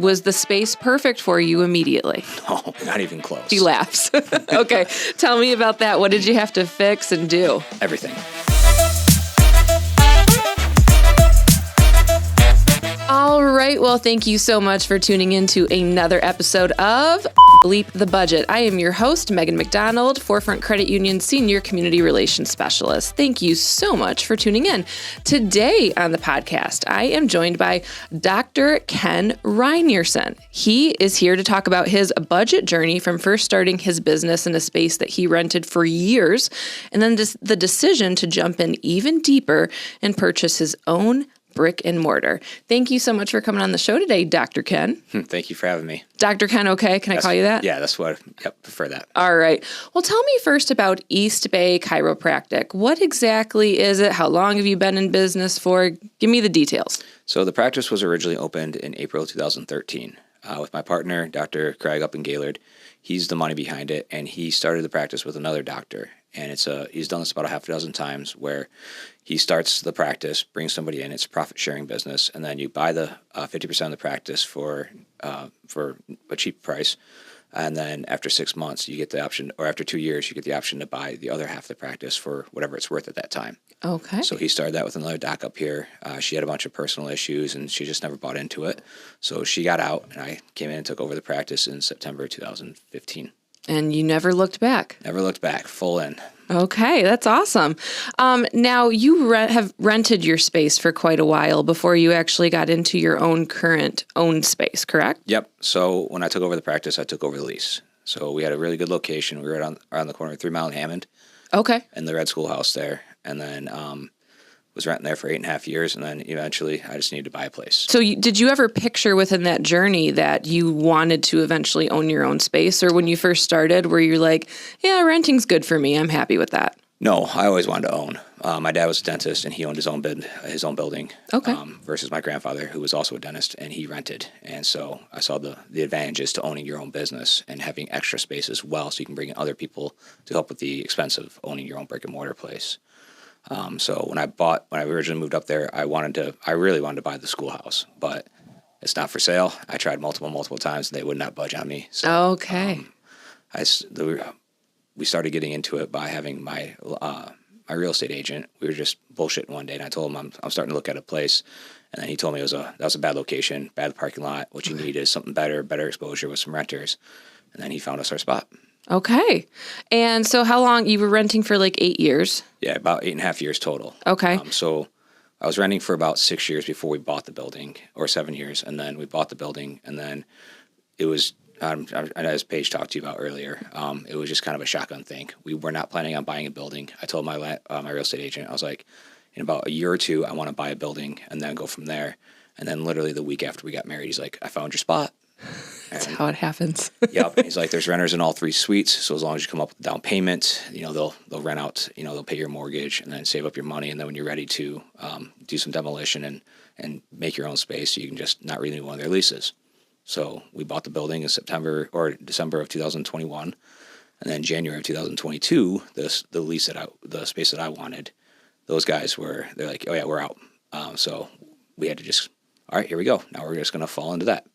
was the space perfect for you immediately? No, not even close. He laughs. Okay. Tell me about that. What did you have to fix and do? Everything. All right. Well, thank you so much for tuning in to another episode of Bleep the Budget. I am your host, Meghan McDonald, Forefront Credit Union Senior Community Relations Specialist. Thank you so much for tuning in. Today on the podcast, I am joined by Dr. Ken Reinierson. He is here to talk about his budget journey from first starting his business in a space that he rented for years, and then the decision to jump in even deeper and purchase his own brick and mortar. Thank you so much for coming on the show today, Dr. Ken. Thank you for having me. Dr. Ken, okay? Can I call you that? Yeah, that's what, prefer that. All right. Well, tell me first about East Bay Chiropractic. What exactly is it? How long have you been in business for? Give me the details. So the practice was originally opened in April 2013 with my partner, Dr. Craig up in Gaylord. He's the money behind it, and he started the practice with another doctor. And he's done this about a half a dozen times where he starts the practice, brings somebody in. It's a profit-sharing business, and then you buy the 50% of the practice for a cheap price. And then after 6 months, you get the option, or after 2 years, you get the option to buy the other half of the practice for whatever it's worth at that time. Okay. So he started that with another doc up here. She had a bunch of personal issues, and she just never bought into it. So she got out, and I came in and took over the practice in September 2015. And you never looked back? Never looked back. Full in. Okay, that's awesome. Now, you have rented your space for quite a while before you actually got into your own current owned space, correct? Yep. So when I took over the practice, I took over the lease. So we had a really good location. We were around the corner of 3 Mile and Hammond. Okay. And the Red Schoolhouse there. And then was renting there for 8.5 years, and then eventually I just needed to buy a place. So did you ever picture within that journey that you wanted to eventually own your own space? Or when you first started, were you like, yeah, renting's good for me, I'm happy with that? No, I always wanted to own. My dad was a dentist, and he owned his own building. Okay. Versus my grandfather, who was also a dentist, and he rented. And so I saw the advantages to owning your own business and having extra space as well, so you can bring in other people to help with the expense of owning your own brick and mortar place. So when I originally moved up there, I really wanted to buy the schoolhouse, but it's not for sale. I tried multiple times, and they would not budge on me. So, okay. We started getting into it by having my real estate agent. We were just bullshitting one day, and I told him I'm starting to look at a place, and then he told me that was a bad location, bad parking lot. What you need is something better exposure with some renters, and then he found us our spot. Okay. And so how long, you were renting for like 8 years? Yeah, about 8.5 years total. Okay. So I was renting for about 6 years before we bought the building, or 7 years, and then we bought the building, and then it was, as Paige talked to you about earlier, it was just kind of a shotgun thing. We were not planning on buying a building. I told my real estate agent, I was like, in about a year or two, I want to buy a building and then go from there. And then literally the week after we got married, he's like, I found your spot. That's how it happens. Yep. And he's like, there's renters in all 3 suites. So as long as you come up with a down payment, they'll rent out, they'll pay your mortgage and then save up your money. And then when you're ready to do some demolition and make your own space, you can just not renew one of their leases. So we bought the building in September or December of 2021. And then January of 2022, the space that I wanted, those guys they're like, oh yeah, we're out. So we had to just, all right, here we go. Now we're just going to fall into that.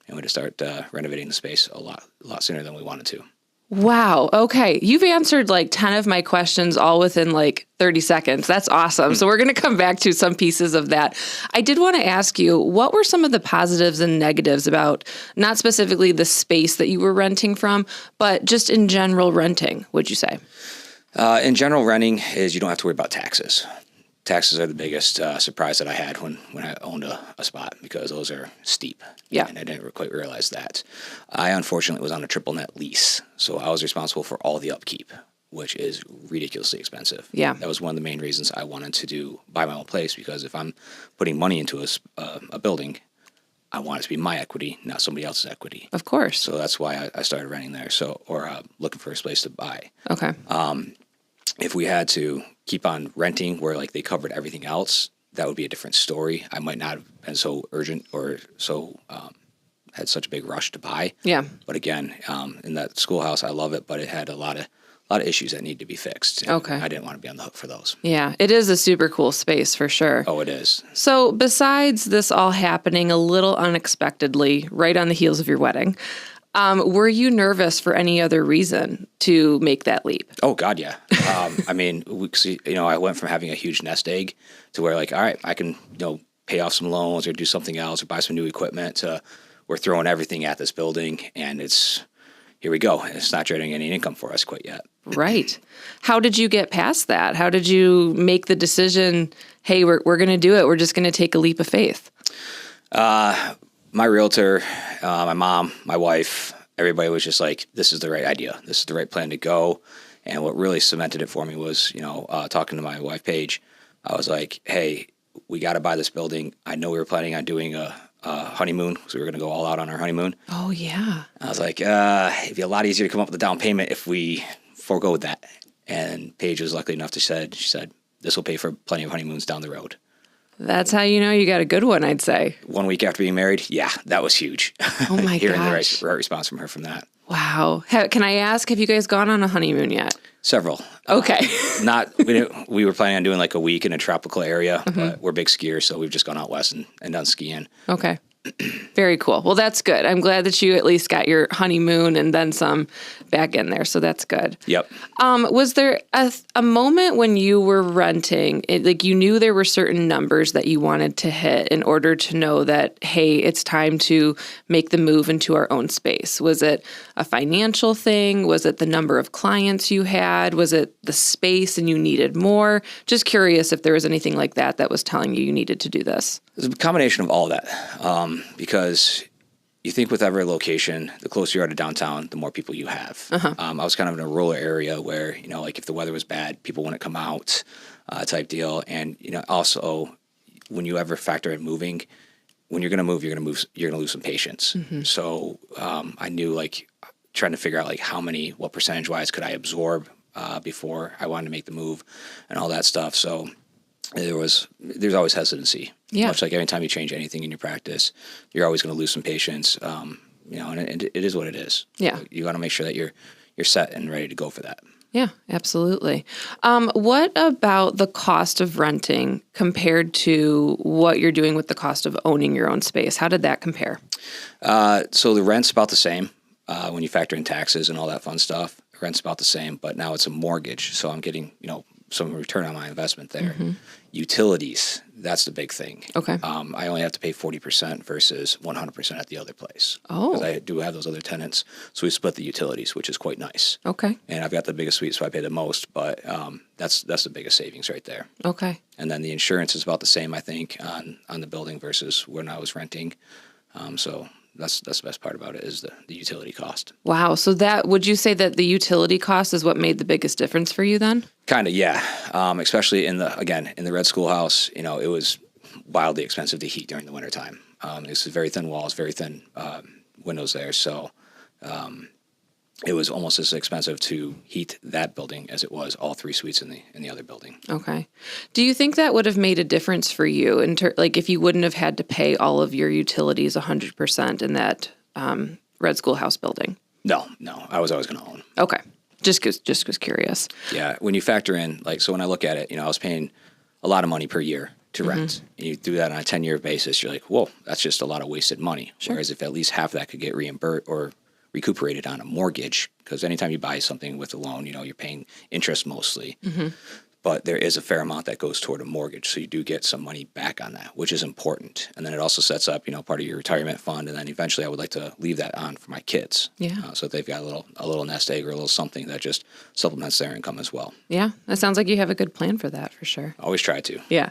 And we had to start renovating the space a lot sooner than we wanted to. Wow. Okay. You've answered like 10 of my questions all within like 30 seconds. That's awesome. So we're going to come back to some pieces of that. I did want to ask you, what were some of the positives and negatives about not specifically the space that you were renting from, but just in general renting, would you say? In general, renting is you don't have to worry about taxes. Taxes are the biggest surprise that I had when I owned a spot, because those are steep. Yeah. And I didn't quite realize that. I unfortunately was on a triple net lease, so I was responsible for all the upkeep, which is ridiculously expensive. Yeah. That was one of the main reasons I wanted to buy my own place, because if I'm putting money into a building, I want it to be my equity, not somebody else's equity. Of course. So that's why I started renting there, or looking for a place to buy. Okay. If we had to keep on renting where like they covered everything else, that would be a different story. I might not have been so urgent or so had such a big rush to buy. Yeah. But again, in that schoolhouse, I love it, but it had a lot of lot of issues that need to be fixed. Okay. I didn't want to be on the hook for those. Yeah, it is a super cool space for sure. Oh, it is. So besides this all happening a little unexpectedly, right on the heels of your wedding, were you nervous for any other reason to make that leap? Oh God, yeah. I mean, I went from having a huge nest egg to where like, all right, I can, pay off some loans or do something else or buy some new equipment to we're throwing everything at this building and here we go. And it's not generating any income for us quite yet. Right. How did you get past that? How did you make the decision, hey, we're going to do it. We're just going to take a leap of faith? My realtor, my mom, my wife, everybody was just like, this is the right idea. This is the right plan to go. And what really cemented it for me was, talking to my wife, Paige, I was like, hey, we got to buy this building. I know we were planning on doing a honeymoon, so we were going to go all out on our honeymoon. Oh, yeah. I was like, it'd be a lot easier to come up with a down payment if we forego that. And Paige was lucky enough she said, this will pay for plenty of honeymoons down the road. That's how you know you got a good one, I'd say. 1 week after being married, yeah, that was huge. Oh, my Hearing gosh. the right response from her from that. Wow. Can I ask, have you guys gone on a honeymoon yet? Several. Okay. We were planning on doing like a week in a tropical area, but we're big skiers, so we've just gone out west and done skiing. Okay. Very cool. Well, that's good. I'm glad that you at least got your honeymoon and then some back in there. So that's good. Yep. Was there a moment when you were renting, like you knew there were certain numbers that you wanted to hit in order to know that, hey, it's time to make the move into our own space? Was it a financial thing? Was it the number of clients you had? Was it the space and you needed more? Just curious if there was anything like that was telling you needed to do this. It's a combination of all that, because you think with every location, the closer you are to downtown, the more people you have. I was kind of in a rural area where, like if the weather was bad, people wouldn't come out type deal. And, also when you ever factor in moving, when you're going to move, you're going to lose some patience. So I knew like trying to figure out like what percentage wise could I absorb before I wanted to make the move and all that stuff. So there's always hesitancy. Yeah. Much like every time you change anything in your practice, you're always going to lose some patience. And it is what it is. Yeah. You got to make sure that you're set and ready to go for that. Yeah, absolutely. What about the cost of renting compared to what you're doing with the cost of owning your own space? How did that compare? So the rent's about the same when you factor in taxes and all that fun stuff. Rent's about the same, but now it's a mortgage. So I'm getting, some return on my investment there. Utilities, that's the big thing. Okay. I only have to pay 40% versus 100% at the other place. Oh. Because I do have those other tenants. So we split the utilities, which is quite nice. Okay. And I've got the biggest suite, so I pay the most, but that's the biggest savings right there. Okay. And then the insurance is about the same, I think, on the building versus when I was renting. So that's the best part about it is the utility cost. Wow. So would you say that the utility cost is what made the biggest difference for you then? Kind of, yeah. Especially in the red schoolhouse, it was wildly expensive to heat during the wintertime. It's very thin walls, very thin windows there. So it was almost as expensive to heat that building as it was all three suites in the other building. Okay. Do you think that would have made a difference for you like if you wouldn't have had to pay all of your utilities 100% in that red schoolhouse building? No. I was always going to own. Okay. Just was curious. Yeah. When you factor in, so when I look at it, I was paying a lot of money per year to rent. And you do that on a 10-year basis, you're like, whoa, that's just a lot of wasted money. Sure. Whereas if at least half of that could get reimbursed or recuperated on a mortgage, because anytime you buy something with a loan, you're paying interest mostly. But there is a fair amount that goes toward a mortgage, so you do get some money back on that, which is important. And then it also sets up, part of your retirement fund, and then eventually I would like to leave that on for my kids. Yeah. So they've got a little nest egg or a little something that just supplements their income as well. Yeah, that sounds like you have a good plan for that for sure. Always try to. Yeah.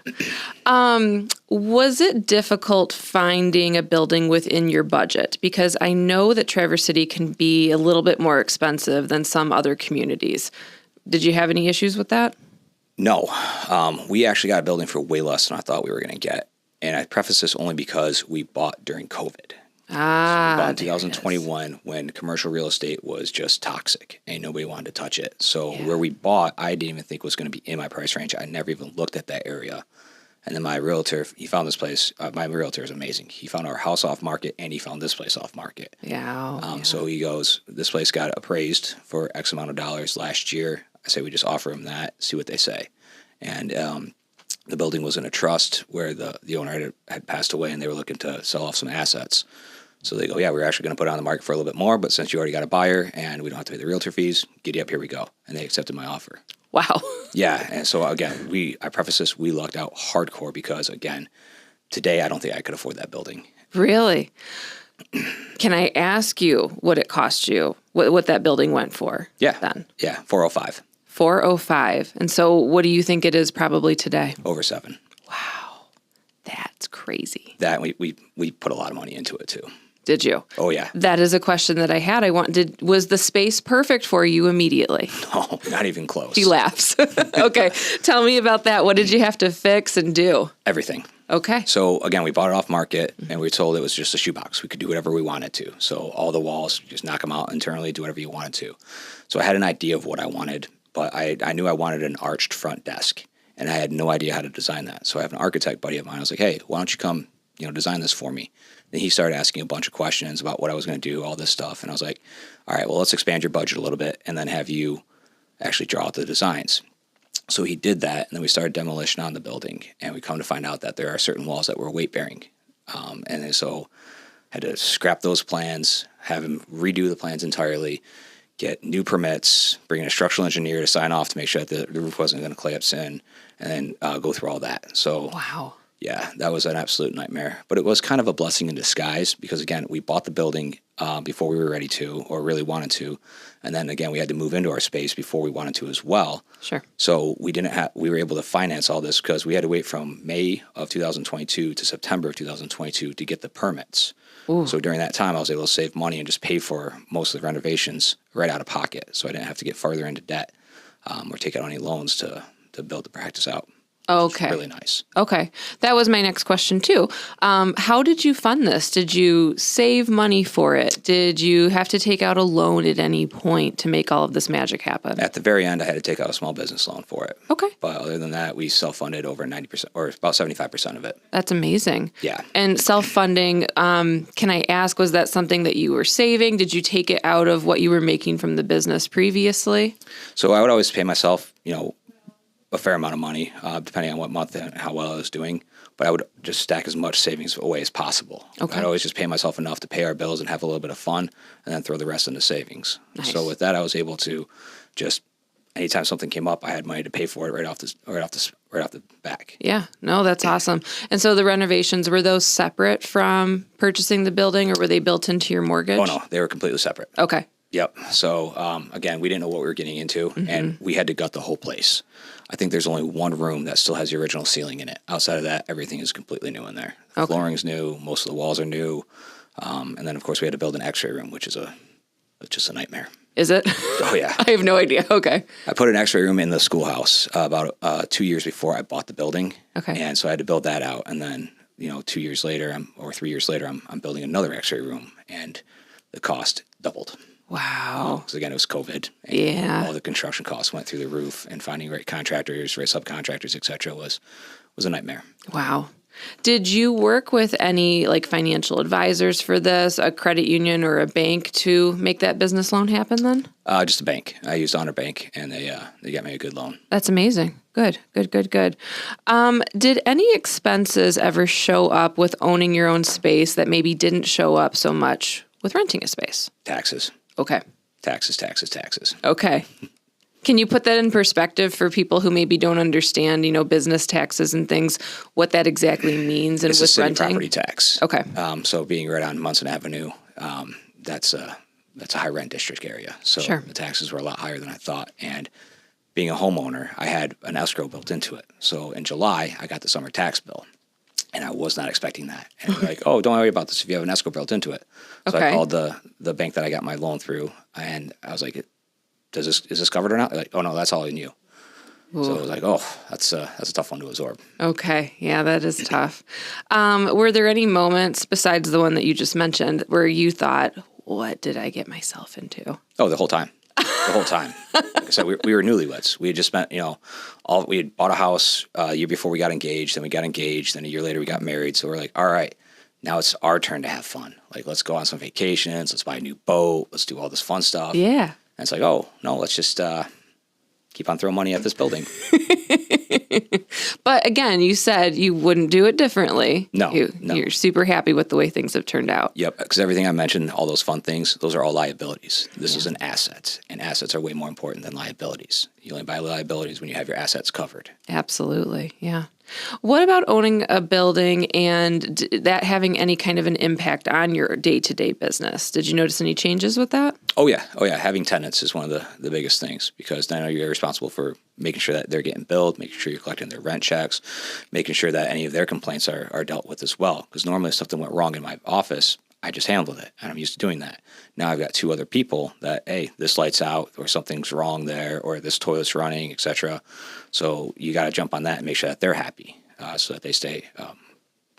Was it difficult finding a building within your budget? Because I know that Traverse City can be a little bit more expensive than some other communities. Did you have any issues with that? No. We actually got a building for way less than I thought we were going to get. And I preface this only because we bought during COVID. So we bought in 2021 when commercial real estate was just toxic and nobody wanted to touch it. So where we bought, I didn't even think was going to be in my price range. I never even looked at that area. And then my realtor, he found this place. My realtor is amazing. He found our house off market, and he found this place off market. Yeah. So he goes, this place got appraised for X amount of dollars last year. I say we just offer him that, see what they say. And the building was in a trust where the owner had passed away, and they were looking to sell off some assets. So they go, yeah, we're actually going to put it on the market for a little bit more, but since you already got a buyer and we don't have to pay the realtor fees, giddy up, here we go. And they accepted my offer. Wow. Yeah, and so again, I preface this, we lucked out hardcore because, again, today I don't think I could afford that building. Really? Can I ask you what it cost you, what that building went for? Yeah. Then? Yeah, 405. 405. And so what do you think it is probably today? Over 7. Wow. That's crazy. That we put a lot of money into it too. Did you? Oh, yeah. That is a question that I had. Was the space perfect for you immediately? No, not even close. He laughs. Okay. Tell me about that. What did you have to fix and do? Everything. Okay. So, again, we bought it off market, and we were told it was just a shoebox. We could do whatever we wanted to. So all the walls, just knock them out internally, do whatever you wanted to. So I had an idea of what I wanted, but I knew I wanted an arched front desk, and I had no idea how to design that. So I have an architect buddy of mine. I was like, hey, why don't you come, design this for me? Then he started asking a bunch of questions about what I was going to do, all this stuff. And I was like, all right, well, let's expand your budget a little bit and then have you actually draw out the designs. So he did that, and then we started demolition on the building, and we come to find out that there are certain walls that were weight-bearing. And so had to scrap those plans, have him redo the plans entirely, get new permits, bring in a structural engineer to sign off to make sure that the roof wasn't going to collapse in, and then go through all that. So wow. Yeah, that was an absolute nightmare. But it was kind of a blessing in disguise because, again, we bought the building before we were ready to or really wanted to. And then, again, we had to move into our space before we wanted to as well. Sure. So we were able to finance all this because we had to wait from May of 2022 to September of 2022 to get the permits. Ooh. So during that time, I was able to save money and just pay for most of the renovations right out of pocket. So I didn't have to get farther into debt or take out any loans to build the practice out. Okay. Really nice. Okay. That was my next question too. How did you fund this? Did you save money for it? Did you have to take out a loan at any point to make all of this magic happen? At the very end, I had to take out a small business loan for it. Okay. But other than that, we self-funded over 90% or about 75% of it. That's amazing. Yeah. And self-funding, can I ask, was that something that you were saving? Did you take it out of what you were making from the business previously? So I would always pay myself, a fair amount of money, depending on what month and how well I was doing. But I would just stack as much savings away as possible. Okay. I'd always just pay myself enough to pay our bills and have a little bit of fun, and then throw the rest into savings. Nice. So with that, I was able to just anytime something came up, I had money to pay for it right off the back. Yeah, no, that's awesome. And so the renovations, were those separate from purchasing the building, or were they built into your mortgage? Oh no, they were completely separate. Okay. Yep. So, again, we didn't know what we were getting into, and we had to gut the whole place. I think there's only one room that still has the original ceiling in it. Outside of that, everything is completely new in there. The flooring's new. Most of the walls are new. And then, of course, we had to build an x-ray room, which is just a nightmare. Is it? Oh, yeah. I have no idea. Okay. I put an x-ray room in the schoolhouse about 2 years before I bought the building. Okay. And so I had to build that out. And then, 2 years later, or 3 years later, I'm building another x-ray room, and the cost doubled. Wow. Because again, it was COVID. And Yeah. all the construction costs went through the roof, and finding right contractors, right subcontractors, et cetera, was a nightmare. Wow. Did you work with any financial advisors for this, a credit union or a bank to make that business loan happen then? Just a bank. I used Honor Bank, and they got me a good loan. That's amazing. Good. Did any expenses ever show up with owning your own space that maybe didn't show up so much with renting a space? Taxes. Okay. Taxes. Okay. Can you put that in perspective for people who maybe don't understand, business taxes and things, what that exactly means and It's with a city renting? property tax. Okay. So being right on Munson Avenue, that's a high rent district area. So Sure. the taxes were a lot higher than I thought. And being a homeowner, I had an escrow built into it. So in July, I got the summer tax bill. And I was not expecting that. And they're like, oh, don't worry about this if you have an escrow built into it. So Okay. I called the bank that I got my loan through, and I was like, is this covered or not? They're like, oh, no, that's all in you. Ooh. So I was like, oh, that's a tough one to absorb. Okay. Yeah, that is tough. Were there any moments besides the one that you just mentioned where you thought, what did I get myself into? Oh, the whole time. the whole time. Like I said, we were newlyweds. We had just spent, we had bought a house a year before we got engaged. Then we got engaged. Then a year later we got married. So we're like, all right, now it's our turn to have fun. Like, let's go on some vacations. Let's buy a new boat. Let's do all this fun stuff. Yeah. And it's like, oh, no, let's just keep on throwing money at this building. But again, you said you wouldn't do it differently. No. You're super happy with the way things have turned out. Yep, because everything I mentioned, all those fun things, those are all liabilities. This is an asset, and assets are way more important than liabilities. You only buy liabilities when you have your assets covered. Absolutely, yeah. What about owning a building and that having any kind of an impact on your day-to-day business? Did you notice any changes with that? Oh, yeah. Having tenants is one of the biggest things, because then you're responsible for making sure that they're getting billed, making sure you're collecting their rent checks, making sure that any of their complaints are dealt with as well. Because normally if something went wrong in my office, I just handled it, and I'm used to doing that. Now I've got two other people that, hey, this light's out, or something's wrong there, or this toilet's running, etc. So you got to jump on that and make sure that they're happy, so that they stay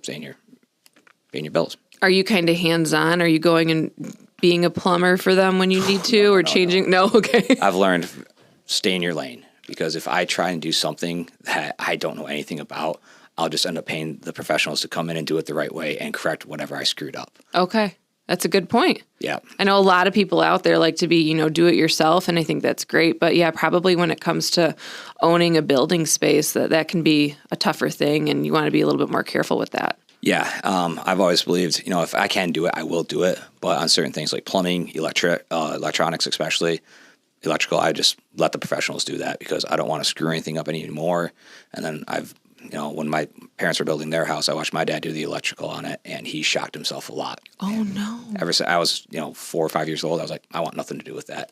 paying your bills. Are you kind of hands-on? Are you going and being a plumber for them when you need to, or changing? No, okay. I've learned stay in your lane, because if I try and do something that I don't know anything about, I'll just end up paying the professionals to come in and do it the right way and correct whatever I screwed up. Okay. That's a good point. Yeah. I know a lot of people out there like to be, do it yourself, and I think that's great. But yeah, probably when it comes to owning a building space, that can be a tougher thing, and you want to be a little bit more careful with that. Yeah. I've always believed, if I can do it, I will do it. But on certain things like plumbing, electronics especially, electrical, I just let the professionals do that, because I don't want to screw anything up anymore. And then when my parents were building their house, I watched my dad do the electrical on it, and he shocked himself a lot. Oh, no. Ever since I was, 4 or 5 years old, I was like, I want nothing to do with that.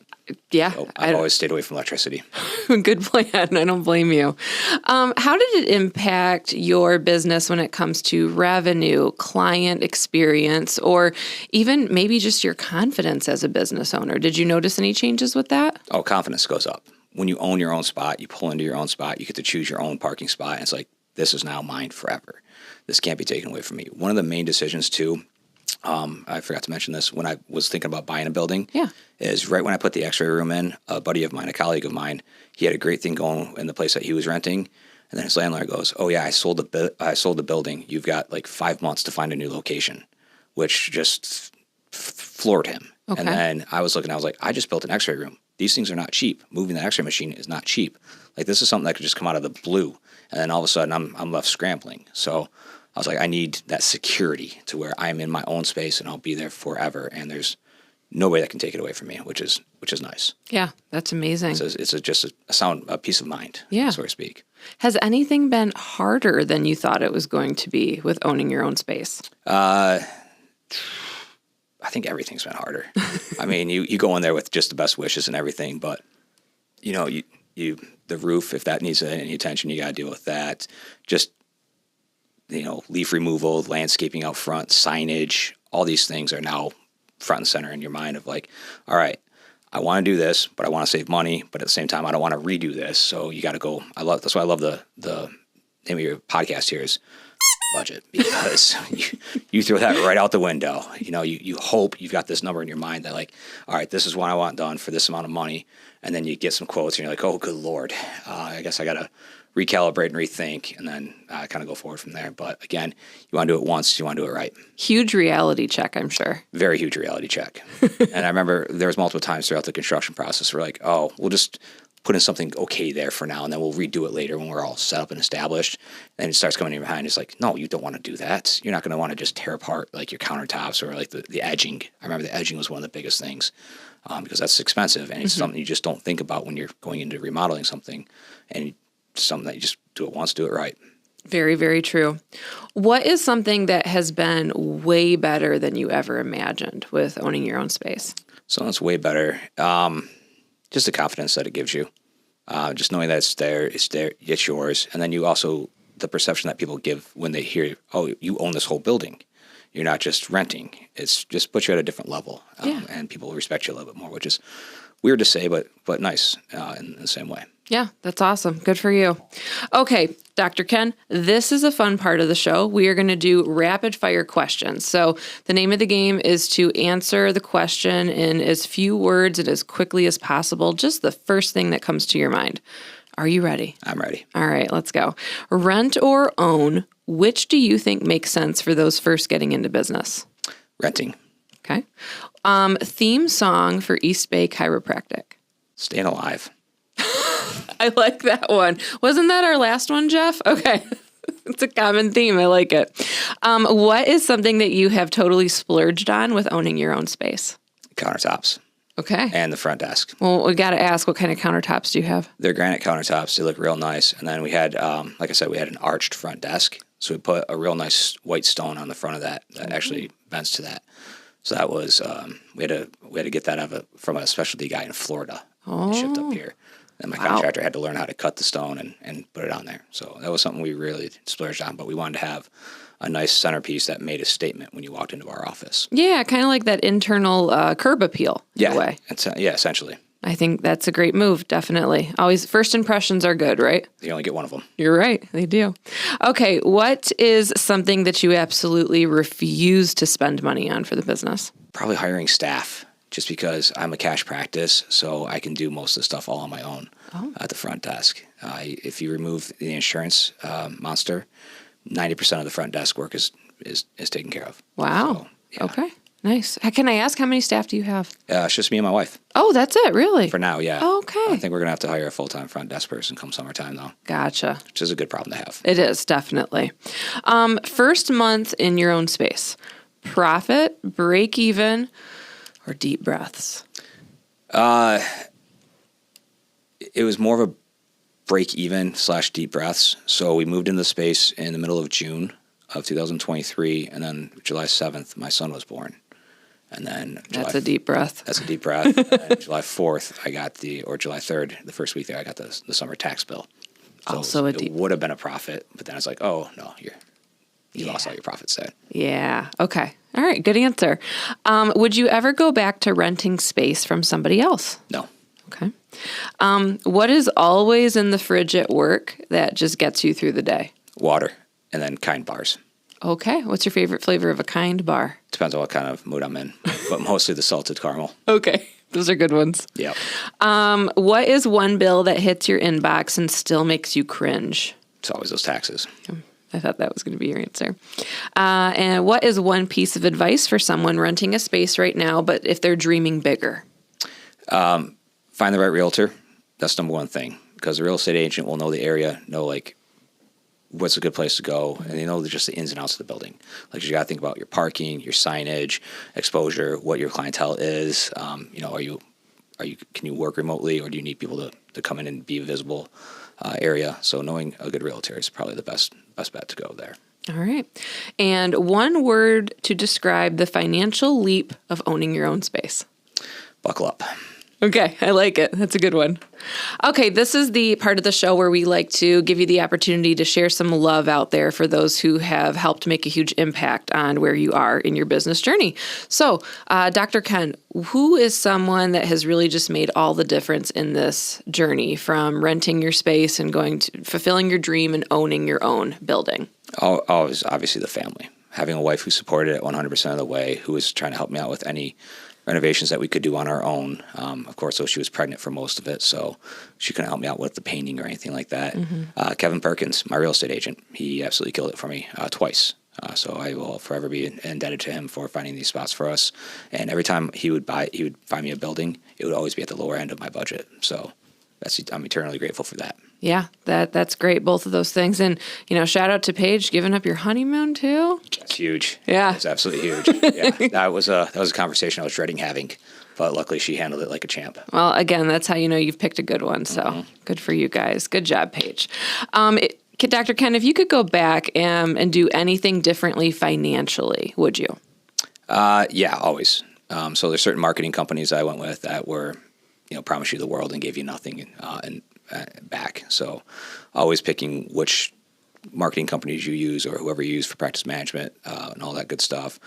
Yeah. So I've always stayed away from electricity. Good plan. I don't blame you. How did it impact your business when it comes to revenue, client experience, or even maybe just your confidence as a business owner? Did you notice any changes with that? Oh, confidence goes up. When you own your own spot, you pull into your own spot, you get to choose your own parking spot, and it's like, this is now mine forever. This can't be taken away from me. One of the main decisions, too, I forgot to mention this when I was thinking about buying a building, is right when I put the x-ray room in, a buddy of mine, a colleague of mine, he had a great thing going in the place that he was renting, and then his landlord goes, oh, yeah, I sold the building. You've got like 5 months to find a new location, which just floored him. Okay. And then I was like, I just built an x-ray room. These things are not cheap. Moving the x-ray machine is not cheap. Like, this is something that could just come out of the blue. And then all of a sudden I'm left scrambling. So I was like, I need that security to where I'm in my own space and I'll be there forever. And there's nobody that can take it away from me, which is nice. Yeah, that's amazing. It's just a peace of mind, so to speak. Has anything been harder than you thought it was going to be with owning your own space? I think everything's been harder. I mean, you go in there with just the best wishes and everything, but the roof, if that needs any attention, you got to deal with that. Just, leaf removal, landscaping out front, signage, all these things are now front and center in your mind of like, all right, I want to do this, but I want to save money, but at the same time, I don't want to redo this. So you got to go. That's why I love the name of your podcast here is budget, because you throw that right out the window. You hope you've got this number in your mind that like, all right, this is what I want done for this amount of money. And then you get some quotes and you're like, oh, good Lord, I guess I got to recalibrate and rethink, and then kind of go forward from there. But again, you want to do it once, you want to do it right. Huge reality check, I'm sure. Very huge reality check. And I remember there was multiple times throughout the construction process where like, oh, we'll just put in something okay there for now, and then we'll redo it later when we're all set up and established. And it starts coming in behind. It's like, no, you don't want to do that. You're not going to want to just tear apart like your countertops or like the edging. I remember the edging was one of the biggest things because that's expensive, and it's something you just don't think about when you're going into remodeling something, and something that you just do it once, do it right. Very, very true. What is something that has been way better than you ever imagined with owning your own space? So that's way better. Just the confidence that it gives you. Just knowing that it's there, it's yours. And then you also, the perception that people give when they hear, oh, you own this whole building. You're not just renting. It's just puts you at a different level. And people respect you a little bit more, which is weird to say, but nice in the same way. Yeah, that's awesome. Good for you. Okay, Dr. Ken, this is a fun part of the show. We are going to do rapid fire questions. So the name of the game is to answer the question in as few words and as quickly as possible, just the first thing that comes to your mind. Are you ready? I'm ready. All right, let's go. Rent or own, which do you think makes sense for those first getting into business? Renting. Okay. Theme song for East Bay Chiropractic. Staying alive. I like that one. Wasn't that our last one, Jeff? Okay. It's a common theme. I like it. What is something that you have totally splurged on with owning your own space? Countertops. Okay. And the front desk. Well, we got to ask, what kind of countertops do you have? They're granite countertops. They look real nice. And then we had, like I said, we had an arched front desk. So we put a real nice white stone on the front of that actually bends to that. So that was, we had to get that from a specialty guy in Florida. Oh. Shipped up here. And my contractor had to learn how to cut the stone and put it on there. So that was something we really splurged on. But we wanted to have a nice centerpiece that made a statement when you walked into our office. Yeah, kind of like that internal curb appeal in a way. Yeah, essentially. I think that's a great move, definitely. Always, first impressions are good, right? You only get one of them. You're right, they do. Okay, what is something that you absolutely refuse to spend money on for the business? Probably hiring staff. Just because I'm a cash practice, so I can do most of the stuff all on my own at the front desk. If you remove the insurance monster, 90% of the front desk work is taken care of. Wow. So, yeah. Okay. Nice. Can I ask, how many staff do you have? It's just me and my wife. Oh, that's it, really? For now, yeah. Okay. I think we're going to have to hire a full-time front desk person come summertime, though. Gotcha. Which is a good problem to have. It is, definitely. First month in your own space, profit, break even, or deep breaths? It was more of a break even / deep breaths. So we moved into the space in the middle of June of 2023, and then July 7th, my son was born. And then that's a deep breath. That's a deep breath. And July 4th, or July 3rd, the first week there, I got the summer tax bill. So also it would have been a profit, but then it's like, oh no, you lost all your profits there. Yeah. Okay. All right. Good answer. Would you ever go back to renting space from somebody else? No. Okay. What is always in the fridge at work that just gets you through the day? Water, and then Kind bars. Okay. What's your favorite flavor of a Kind bar? Depends on what kind of mood I'm in, but mostly the salted caramel. Okay. Those are good ones. Yep. What is one bill that hits your inbox and still makes you cringe? It's always those taxes. I thought that was going to be your answer. And what is one piece of advice for someone renting a space right now, but if they're dreaming bigger? Find the right realtor. That's number one thing, because the real estate agent will know the area, know like what's a good place to go, and they know just the ins and outs of the building. Like you got to think about your parking, your signage, exposure, what your clientele is. Can you work remotely, or do you need people to come in and be a visible area? So knowing a good realtor is probably the best bet to go there. All right. And one word to describe the financial leap of owning your own space. Buckle up. Okay, I like it. That's a good one. Okay, this is the part of the show where we like to give you the opportunity to share some love out there for those who have helped make a huge impact on where you are in your business journey. So, Dr. Ken, who is someone that has really just made all the difference in this journey from renting your space and going to fulfilling your dream and owning your own building? Always, obviously, the family. Having a wife who supported it 100% of the way, who was trying to help me out with any renovations that we could do on our own. Of course, though, she was pregnant for most of it, so she couldn't help me out with the painting or anything like that. Mm-hmm. Kevin Perkins, my real estate agent, he absolutely killed it for me twice. So I will forever be indebted to him for finding these spots for us. And every time he would find me a building, it would always be at the lower end of my budget. So I'm eternally grateful for that. Yeah, that's great. Both of those things. And, shout out to Paige giving up your honeymoon too. That's huge. Yeah. That's absolutely huge. Yeah. That was a conversation I was dreading having, but luckily she handled it like a champ. Well, again, that's how you know you've picked a good one. So Good for you guys. Good job, Paige. Dr. Ken, if you could go back and do anything differently financially, would you? Yeah, always. So there's certain marketing companies I went with that were, promise you the world and gave you nothing back. So always picking which marketing companies you use or whoever you use for practice management and all that good stuff.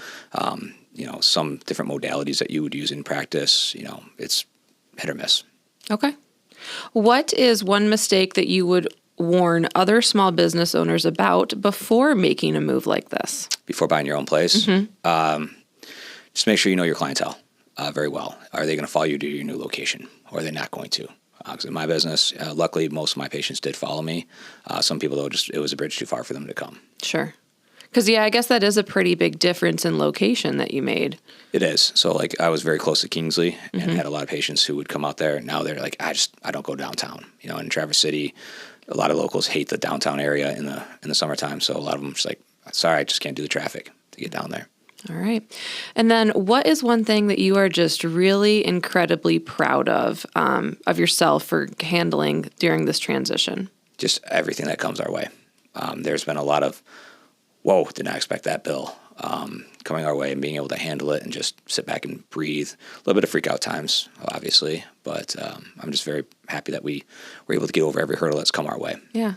Some different modalities that you would use in practice, it's hit or miss. Okay. What is one mistake that you would warn other small business owners about before making a move like this? Before buying your own place, just make sure you know your clientele very well. Are they going to follow you to your new location, or are they not going to? Because in my business, luckily, most of my patients did follow me. Some people, though, it was a bridge too far for them to come. Sure. Because, I guess that is a pretty big difference in location that you made. It is. So, I was very close to Kingsley and had a lot of patients who would come out there. Now they're like, I don't go downtown. In Traverse City, a lot of locals hate the downtown area in the summertime. So a lot of them are just like, sorry, I just can't do the traffic to get down there. All right. And then what is one thing that you are just really incredibly proud of yourself for handling during this transition? Just everything that comes our way. There's been a lot of, whoa, did not expect that bill coming our way, and being able to handle it and just sit back and breathe. A little bit of freak out times, obviously, but I'm just very happy that we were able to get over every hurdle that's come our way. Yeah.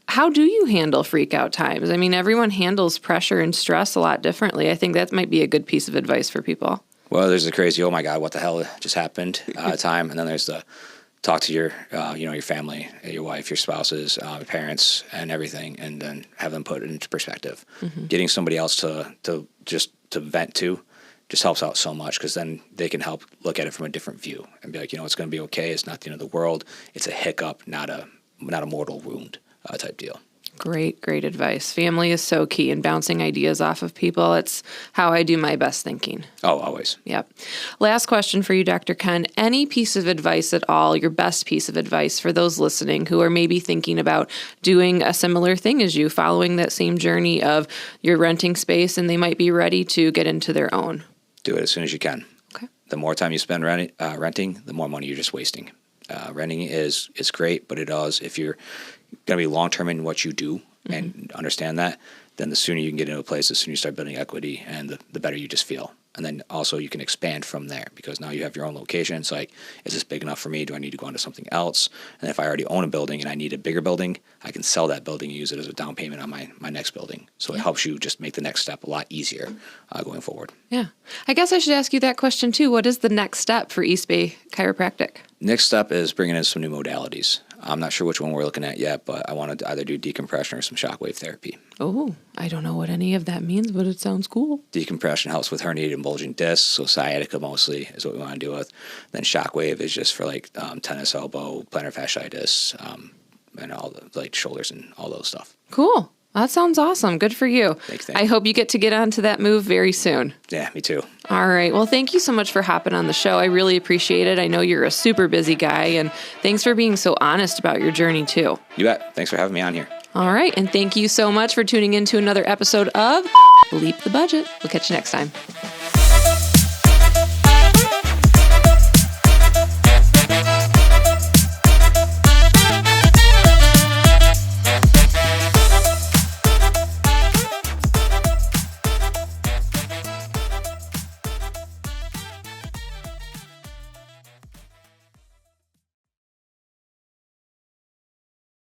How do you handle freak out times? I mean, everyone handles pressure and stress a lot differently. I think that might be a good piece of advice for people. Well, there's the crazy, oh my God, what the hell just happened time. And then there's the talk to your, your family, your wife, your spouses, your parents, and everything, and then have them put it into perspective. Getting somebody else to vent to just helps out so much, because then they can help look at it from a different view and be like, it's going to be okay. It's not the end of the world. It's a hiccup, not a mortal wound type deal. Great advice. Family is so key in bouncing ideas off of people. It's how I do my best thinking. Oh, always. Yep. Last question for you, Dr. Ken. Any piece of advice at all, your best piece of advice for those listening who are maybe thinking about doing a similar thing as you, following that same journey of you're renting space and they might be ready to get into their own? Do it as soon as you can. Okay. The more time you spend renting, the more money you're just wasting. Renting is great, but if you're going to be long-term in what you do and understand that, then the sooner you can get into a place, the sooner you start building equity, and the better you just feel. And then also you can expand from there, because now you have your own location. It's like, is this big enough for me? Do I need to go on to something else? And if I already own a building and I need a bigger building, I can sell that building and use it as a down payment on my next building. So it helps you just make the next step a lot easier going forward. Yeah. I guess I should ask you that question too. What is the next step for East Bay Chiropractic? Next step is bringing in some new modalities. I'm not sure which one we're looking at yet, but I want to either do decompression or some shockwave therapy. Oh, I don't know what any of that means, but it sounds cool. Decompression helps with herniated and bulging discs, so sciatica mostly is what we want to deal with. Then shockwave is just for tennis elbow, plantar fasciitis, and all the shoulders and all those stuff. Cool. That sounds awesome. Good for you. Thanks. I hope you get onto that move very soon. Yeah, me too. All right. Well, thank you so much for hopping on the show. I really appreciate it. I know you're a super busy guy, and thanks for being so honest about your journey too. You bet. Thanks for having me on here. All right. And thank you so much for tuning in to another episode of Bleep the Budget. We'll catch you next time.